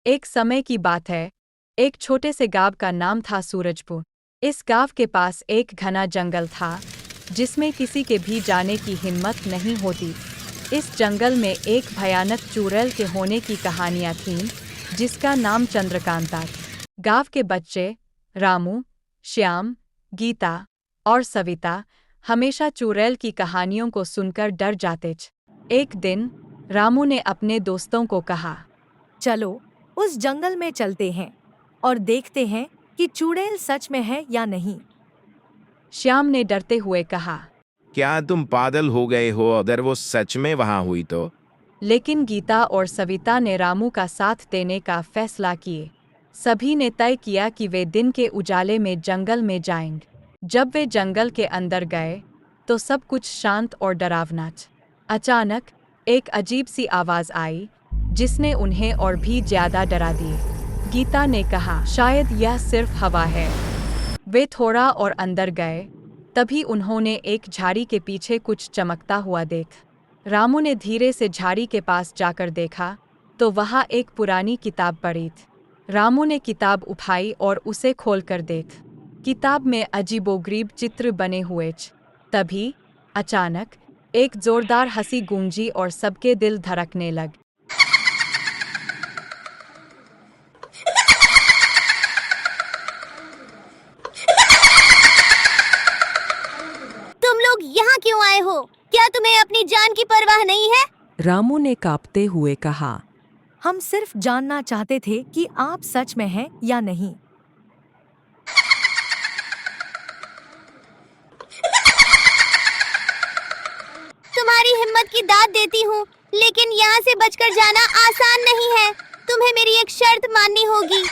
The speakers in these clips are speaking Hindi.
एक समय की बात है, एक छोटे से गांव का नाम था सूरजपुर। इस गांव के पास एक घना जंगल था, जिसमें किसी के भी जाने की हिम्मत नहीं होती। इस जंगल में एक भयानक चुड़ैल के होने की कहानियां थीं, जिसका नाम चंद्रकांता था। गांव के बच्चे रामू, श्याम, गीता और सविता हमेशा चुड़ैल की कहानियों को सुनकर डर जाते थे। एक दिन रामू ने अपने दोस्तों को कहा, चलो उस जंगल में चलते हैं और देखते हैं कि चुड़ैल सच में है या नहीं। श्याम ने डरते हुए कहा। क्या तुम पागल हो गए हो? अगर वो सच में वहां हुई तो? लेकिन गीता और सविता ने रामू का साथ देने का फैसला किए। सभी ने तय किया कि वे दिन के उजाले में जंगल में जाएंगे। जब वे जंगल के अंदर गए, तो सब कुछ शांत और डरावना था। अचानक एक अजीब सी आवाज आई, जिसने उन्हें और भी ज्यादा डरा दिए। गीता ने कहा, शायद यह सिर्फ हवा है। वे थोड़ा और अंदर गए, तभी उन्होंने एक झाड़ी के पीछे कुछ चमकता हुआ देखा। रामू ने धीरे से झाड़ी के पास जाकर देखा, तो वहाँ एक पुरानी किताब पड़ी थी। रामू ने किताब उठाई और उसे खोलकर देखा। किताब में अजीबोगरीब चित्र बने हुए थे। तभी अचानक एक जोरदार हंसी गूंजी और सबके दिल धड़कने लगे। तुम लोग यहाँ क्यों आए हो? क्या तुम्हें अपनी जान की परवाह नहीं है? रामू ने कांपते हुए कहा। हम सिर्फ जानना चाहते थे कि आप सच में हैं या नहीं। तुम्हारी हिम्मत की दाद देती हूँ, लेकिन यहाँ से बचकर जाना आसान नहीं है। तुम्हें मेरी एक शर्त माननी होगी।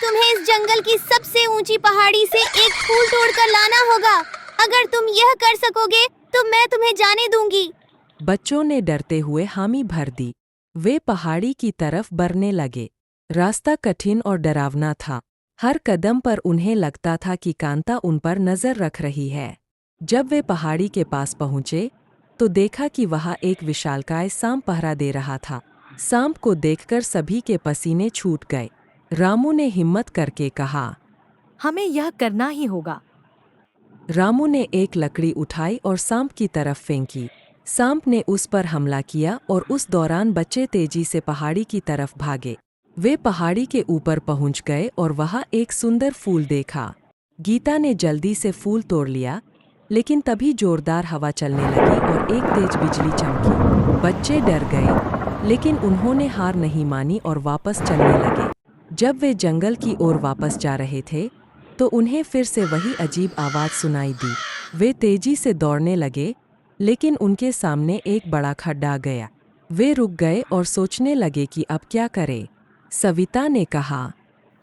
तुम्हें इस जंगल की सबसे ऊंची पहाड़ी से एक फूल तोड़कर लाना होगा। अगर तुम यह कर सकोगे, तो मैं तुम्हें जाने दूंगी। बच्चों ने डरते हुए हामी भर दी। वे पहाड़ी की तरफ बढ़ने लगे। रास्ता कठिन और डरावना था। हर कदम पर उन्हें लगता था कि कांता उन पर नजर रख रही है। जब वे पहाड़ी के पास पहुंचे, तो देखा कि वहां एक विशालकाय सांप पहरा दे रहा था। सांप को देखकर सभी के पसीने छूट गए। रामू ने हिम्मत करके कहा, हमें यह करना ही होगा। रामू ने एक लकड़ी उठाई और सांप की तरफ फेंकी। सांप ने उस पर हमला किया और उस दौरान बच्चे तेजी से पहाड़ी की तरफ भागे। वे पहाड़ी के ऊपर पहुंच गए और वहां एक सुंदर फूल देखा। गीता ने जल्दी से फूल तोड़ लिया, लेकिन तभी जोरदार हवा चलने लगी और एक तेज बिजली चमकी। बच्चे डर गए, लेकिन उन्होंने हार नहीं मानी और वापस चलने लगे। जब वे जंगल की ओर वापस जा रहे थे, तो उन्हें फिर से वही अजीब आवाज़ सुनाई दी। वे तेजी से दौड़ने लगे, लेकिन उनके सामने एक बड़ा खड्डा आ गया। वे रुक गए और सोचने लगे कि अब क्या करें। सविता ने कहा,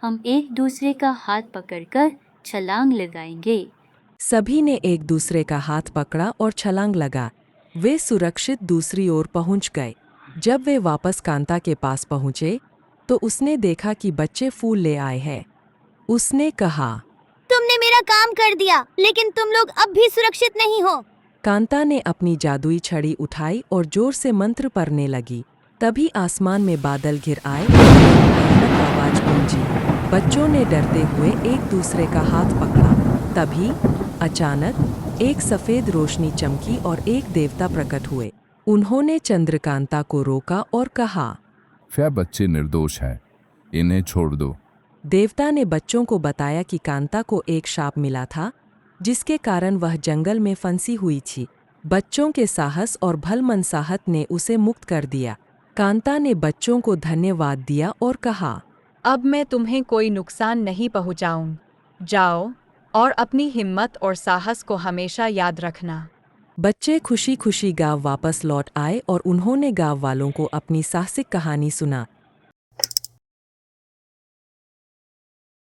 हम एक दूसरे का हाथ पकड़कर छलांग लगाएंगे। सभी ने एक दूसरे का हाथ पकड़ा और छलांग लगा। वे सुरक्षित दूसरी ओर पहुंच गए। जब वे वापस कांता के पास पहुंचे, तो उसने देखा कि बच्चे फूल ले आए हैं। उसने कहा, तुमने मेरा काम कर दिया, लेकिन तुम लोग अब भी सुरक्षित नहीं हो। कांता ने अपनी जादुई छड़ी उठाई और जोर से मंत्र पढ़ने लगी। तभी आसमान में बादल घिर आए और एक भयानक आवाज गूंजी। बच्चों ने डरते हुए एक दूसरे का हाथ पकड़ा। तभी अचानक एक सफेद रोशनी चमकी और एक देवता प्रकट हुए। उन्होंने चंद्रकांता को रोका और कहा, वह बच्चे निर्दोष हैं, इन्हें छोड़ दो। देवता ने बच्चों को बताया कि कांता को एक शाप मिला था, जिसके कारण वह जंगल में फंसी हुई थी। बच्चों के साहस और भलमनसाहत ने उसे मुक्त कर दिया। कांता ने बच्चों को धन्यवाद दिया और कहा, अब मैं तुम्हें कोई नुकसान नहीं पहुंचाऊं। जाओ और अपनी हिम्मत और साहस को हमेशा याद रखना। बच्चे खुशी खुशी गांव वापस लौट आए और उन्होंने गांव वालों को अपनी साहसिक कहानी सुना।